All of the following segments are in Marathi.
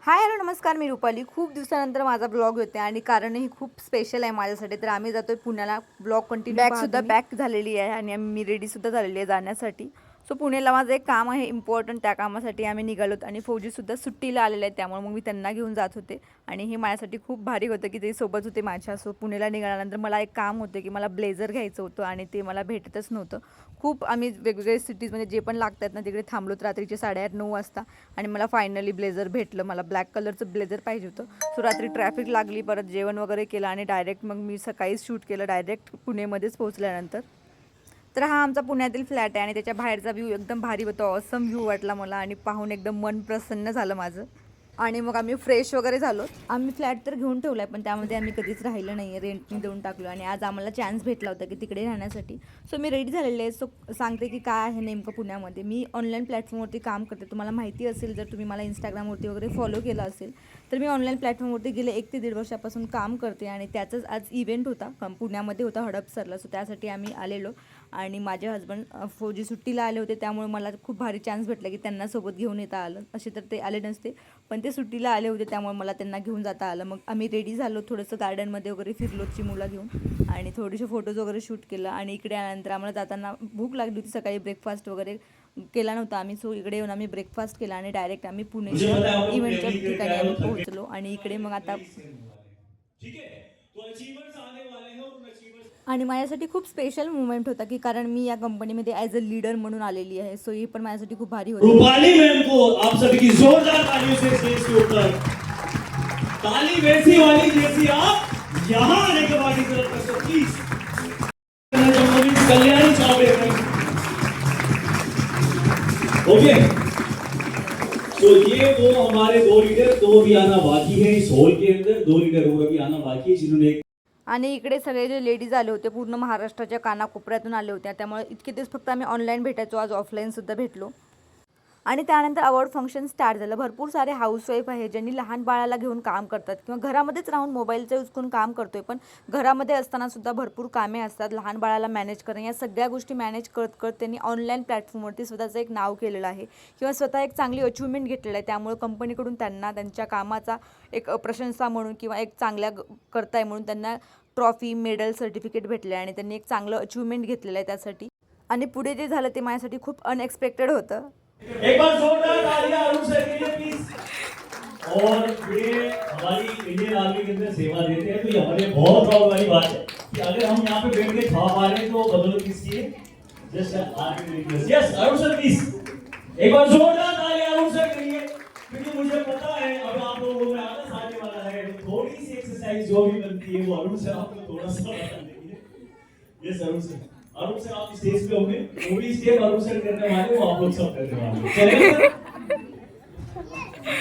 हाय हॅलो नमस्कार, मी रुपाली. खूप दिवसानंतर माझा ब्लॉग होते आणि कारणही खूप स्पेशल आहे माझ्यासाठी. तर आम्ही जातोय पुण्याला. ब्लॉग कंटिन्यू बॅगसुद्धा पॅक झालेली आहे आणि मी रेडीसुद्धा झालेली आहे जाण्यासाठी. सो पुण्याला माझं एक काम आहे इम्पॉर्टंट. त्या कामासाठी आम्ही निघालोत आणि फौजीसुद्धा सुट्टीला आलेले आहेत, त्यामुळे मग मी त्यांना घेऊन जात होते. आणि हे माझ्यासाठी खूप भारी होतं की ते सोबत होते माझ्या. सो पुण्याला निघाल्यानंतर मला एक काम होतं की मला ब्लेझर घ्यायचं होतं आणि ते मला भेटतच नव्हतं. खूप आम्ही वेगवेगळे सिटीजमध्ये जे पण लागतात ना तिकडे थांबलोत रात्रीचे 8:30-9 वाजता आणि मला फायनली ब्लेझर भेटलं. मला ब्लॅक कलरचं ब्लेझर पाहिजे होतं. सो रात्री ट्रॅफिक लागली, परत जेवण वगैरे केलं आणि डायरेक्ट मग मी सकाळीच शूट केलं डायरेक्ट पुणेमध्येच पोहोचल्यानंतर. तर हा आमचा पुण्यातील फ्लॅट आहे आणि त्याच्या बाहेरचा व्ह्यू एकदम भारी होता. ऑसम व्ह्यू वाटला मला आणि पाहून एकदम मन प्रसन्न झालं माझं. आणि मग आम्ही फ्रेश वगैरे झालो. आम्ही फ्लॅट तर घेऊन ठेवला आहे, पण त्यामध्ये आम्ही कधीच राहिलं नाही आहे, रेंटनी देऊन टाकलो. आणि आज आम्हाला चान्स भेटला होता की तिकडे राहण्यासाठी. सो मी रेडी झालेले आहे. सो सांगते की काय आहे नेमकं पुण्यामध्ये. मी ऑनलाईन प्लॅटफॉर्मवरती काम करते. तुम्हाला माहिती असेल, जर तुम्ही मला इंस्टाग्रामवरती वगैरे फॉलो केलं असेल, तर मी ऑनलाईन प्लॅटफॉर्मवरती गेले 1 ते 1.5 वर्षापासून काम करते. आणि त्याचंच आज इव्हेंट होता, पुण्यामध्ये होता हडपसरला. सो त्यासाठी आम्ही आलेलो आणि माझे हजबंड फौजी सुट्टीला आले होते, त्यामुळे मला खूप भारी चान्स भेटला की त्यांना सोबत घेऊन येता आलं. असे तर ते आले नसते, पण ते सुट्टीला आले होते, त्यामुळे मला त्यांना घेऊन जाता आलं. मग आम्ही रेडी झालो, थोडंसं गार्डनमध्ये वगैरे फिरलो चिमूला घेऊन आणि थोडेसे फोटोज वगैरे शूट केलं. आणि इकडे आल्यानंतर आम्हाला जाताना भूक लागली होती. सकाळी ब्रेकफास्ट वगैरे केला नव्हता आम्ही. सो इकडे येऊन आम्ही ब्रेकफास्ट केला आणि डायरेक्ट आम्ही पुण्याच्या इव्हेंटच्या ठिकाणी आम्ही पोहोचलो. आणि इकडे मग आता आणि माझ्यासाठी खूप स्पेशल मुवमेंट होता की कारण मी या कंपनीमध्ये ॲज अ लीडर म्हणून आलेली आहे. सो ही पण माझ्यासाठी खूप भारी होती. रूपाली मैम को आप सभी की जोरदार तालियों से स्टेज के ऊपर ताली वैसी वाली जैसी आप यहाँ आने के बाद की तरफ तक प्लीज कल्याणी चौबे ओके। तो ये वो हमारे 2 लीडर, 2 भी आना बाकी है इस हॉल के अंदर, 2 लीडर और भी आना बाकी है जिन्होंने. आणि इकडे सगळे जे लेडीज आले होते पूर्ण महाराष्ट्राच्या कानाकोपऱ्यातून आले होते, त्यामुळे इतके दिवस फक्त आम्ही ऑनलाईन भेटायचो, आज ऑफलाईनसुद्धा भेटलो. आणि त्यानंतर अवॉर्ड फंक्शन स्टार्ट झालं. भरपूर सारे हाऊसवाईफ आहे ज्यांनी लहान बाळाला घेऊन काम करतात किंवा घरामध्येच राहून मोबाईलचा यूज करून काम करतोय, पण घरामध्ये असतानासुद्धा भरपूर कामे असतात. लहान बाळाला मॅनेज करणं, या सगळ्या गोष्टी मॅनेज करत करत त्यांनी ऑनलाईन प्लॅटफॉर्मवरती स्वतःचं एक नाव केलेलं आहे किंवा स्वतः एक चांगली अचिव्हमेंट घेतलेलं आहे. त्यामुळे कंपनीकडून त्यांना त्यांच्या कामाचा एक प्रशंसा म्हणून किंवा एक चांगल्या करताय म्हणून त्यांना ट्रॉफी, मेडल, सर्टिफिकेट भेटले आणि त्यांनी एक चांगलं अचिव्हमेंट घेतलेलं आहे त्यासाठी. आणि पुढे जे झालं ते माझ्यासाठी खूप अनएक्सपेक्टेड होतं. एक बार जोरदार तालियां अरुण सर के लिए प्लीज। और ये हमारी इंडियन आर्मी के अंदर सेवा देते हैं, तो ये हमारे बहुत प्राउड वाली बात है कि अगर हम यहाँ पे बैठ के खा पा रहे हैं तो बदौलत किसकी है? Just army request. Yes Arun sir please एक बार जोरदार तालियां अरुण सर के लिए, क्योंकि मुझे पता है अब आप लोगों में आलस आने वाला है, तो थोड़ी सी एक्सरसाइज जो भी बनती है वो अरुण सर आपको थोड़ा सा बता देंगे। Yes Arun sir, Arun sir आप स्टेज पे होंगे, थोड़ी स्टेप अरुण सर करने वाले, वो आप लोग सब करने वाले। चलेगा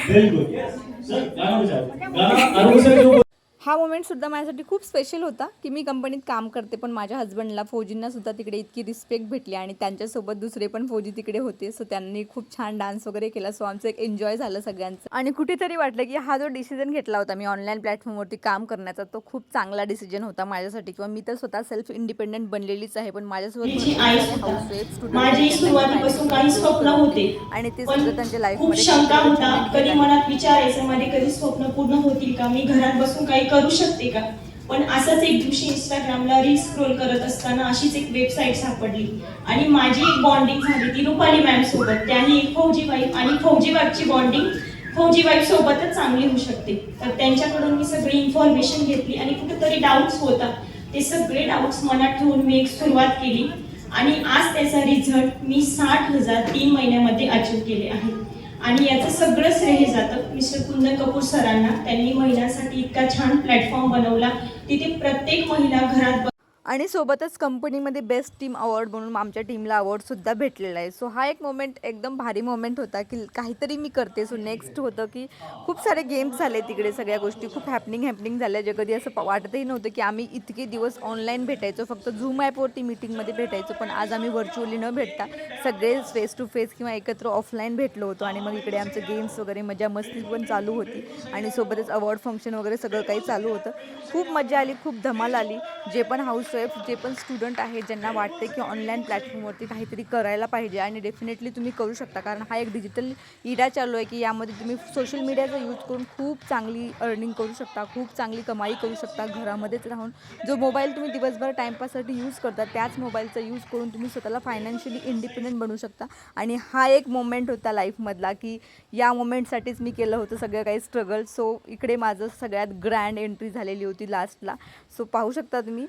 बिल्कुल। यस सर गाना बजाओ, गाना अरुण सर जो. हा मोमेंटसुद्धा माझ्यासाठी खूप स्पेशल होता की मी कंपनीत काम करते, पण माझ्या हजबंडला फौजींनासुद्धा तिकडे इतकी रिस्पेक्ट भेटली आणि त्यांच्यासोबत दुसरे पण फौजी तिकडे होते. सो त्यांनी खूप छान डान्स वगैरे केला. सो आमचं एक एन्जॉय झालं सगळ्यांचं. आणि कुठेतरी वाटलं की हा जो डिसिजन घेतला होता मी ऑनलाईन प्लॅटफॉर्मवरती काम करण्याचा, तो खूप चांगला डिसिजन होता माझ्यासाठी. किंवा मी तर स्वतः सेल्फ इंडिपेंडंट बनलेलीच आहे, पण माझ्यासोबत हाऊसवाईफ सुरुवातीपासून काही स्वप्न होते, आणि ते पण सुद्धा त्यांच्या खूप लाईफमध्ये शंका होता, कधी मनात विचारायचं माझे कधी स्वप्न पूर्ण होतील का, मी घरात बसून काही करू शकते का. पण असंच एक दिवशी इंस्टाग्रामला रील स्क्रोल करत असताना अशीच एक वेबसाईट सापडली आणि माझी एक बॉन्डिंग झाली ती रुपाली मॅम सोबत. त्याने एक फौजी वाईफ आणि फौजी वाईफची बॉन्डिंग फौजी वाईफ सोबतच चांगली होऊ शकते. तर त्यांच्याकडून मी सगळी इन्फॉर्मेशन घेतली आणि कुठेतरी डाऊट्स होता, ते सगळे डाऊट्स मनात ठेवून मी एक सुरुवात केली आणि आज त्याचा रिझल्ट मी 60,000 3 महिन्यामध्ये अचीव केले आहे. आणि याचं सगळं श्रेय जातं मिस्टर कुंदन कपूर सरांना. त्यांनी महिलांसाठी इतका छान प्लॅटफॉर्म बनवला, तिथे प्रत्येक महिला घरात. आणि सोबतच कंपनीमध्ये बेस्ट टीम अवॉर्ड म्हणून आमच्या टीमला अवॉर्डसुद्धा भेटलेला आहे. सो हा एक मोमेंट एकदम भारी मोमेंट होता की काहीतरी मी करते. सो नेक्स्ट होतं की खूप सारे गेम्स झाले तिकडे, सगळ्या गोष्टी खूप हॅपनिंग झाल्या, जे कधी असं वाटतही नव्हतं की आम्ही इतके दिवस ऑनलाईन भेटायचो, फक्त झूम ॲपवरती मीटिंगमध्ये भेटायचो, पण आज आम्ही व्हर्च्युअली न भेटता सगळे फेस टू फेस किंवा एकत्र ऑफलाईन भेटलो होतो. आणि मग इकडे आमचं गेम्स वगैरे मजा मस्ती पण चालू होती आणि सोबतच अवॉर्ड फंक्शन वगैरे सगळं काही चालू होतं. खूप मजा आली, खूप धमाल आली. जे पण हाऊस हाऊसवाईफ जे पण स्टुडंट आहेत ज्यांना वाटते की ऑनलाईन प्लॅटफॉर्मवरती काहीतरी करायला पाहिजे आणि डेफिनेटली तुम्ही करू शकता, कारण हा एक डिजिटल इरा चालू आहे की यामध्ये तुम्ही सोशल मीडियाचा यूज करून खूप चांगली अर्निंग करू शकता, खूप चांगली कमाई करू शकता घरामध्येच राहून. जो मोबाईल तुम्ही दिवसभर टाईमपाससाठी यूज करता त्याच मोबाईलचा यूज करून तुम्ही स्वतःला फायनान्शियली इंडिपेंडंट बनवू शकता. आणि हा एक मोमेंट होता लाईफमधला की या मोमेंटसाठीच मी केलं होतं सगळं काही स्ट्रगल. सो इकडे माझं सगळ्यात ग्रँड एंट्री झालेली होती लास्टला. सो पाहू शकता तुम्ही.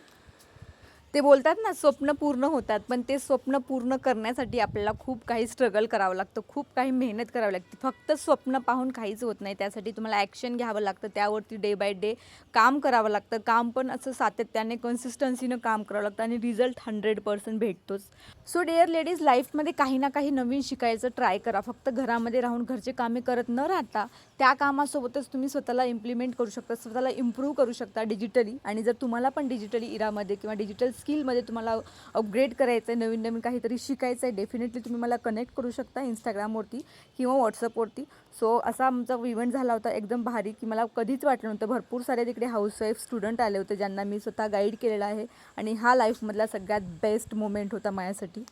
ते बोलतात ना स्वप्न पूर्ण होतात, पण ते स्वप्न पूर्ण करण्यासाठी आपल्याला खूप काही स्ट्रगल करावं लागतं, खूप काही मेहनत करावी लागते. फक्त स्वप्न पाहून काहीच होत नाही, त्यासाठी तुम्हाला ॲक्शन घ्यावं लागतं, त्यावरती डे बाय डे काम करावं लागतं. काम पण असं सातत्याने कन्सिस्टन्सीनं काम करावं लागतं आणि रिझल्ट 100% भेटतोच. सो डिअर लेडीज, लाईफमध्ये काही ना काही नवीन शिकायचं ट्राय करा. फक्त घरामध्ये राहून घरचे कामे करत न राहता त्या कामासोबतच तुम्ही स्वतःला इम्प्लिमेंट करू शकता, स्वतःला इम्प्रूव्ह करू शकता डिजिटली. आणि जर तुम्हाला पण डिजिटली इरामध्ये किंवा डिजिटल स्किलमध्ये तुम्हाला अपग्रेड करायचं आहे, नवीन नवीन काहीतरी शिकायचं आहे, डेफिनेटली तुम्ही मला कनेक्ट करू शकता इंस्टाग्रामवरती किंवा व्हॉट्सअपवरती. सो असा आमचा इव्हेंट झाला होता एकदम भारी की मला कधीच वाटलं नव्हतं. भरपूर सारे तिकडे हाऊसवाईफ स्टुडंट आले होते ज्यांना मी स्वतः गाईड केलेलं आहे आणि हा लाईफमधला सगळ्यात बेस्ट मोमेंट होता माझ्यासाठी.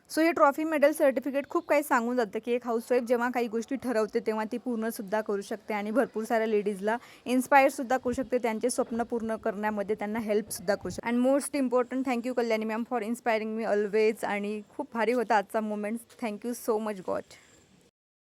सो हे ट्रॉफी, मेडल, सर्टिफिकेट खूप काही सांगून जातं की एक हाऊसवाईफ जेव्हा काही गोष्टी ठरवते तेव्हा ती पूर्णसुद्धा करू शकते आणि भरपूर साऱ्या लेडीजला इन्स्पायरसुद्धा करू शकते, त्यांचे स्वप्न पूर्ण करण्यामध्ये त्यांना हेल्पसुद्धा करू शकते. And most important, thank you Kalyani ma'am for inspiring me always. आणि खूप भारी होता आजचा moment. Thank you so much God.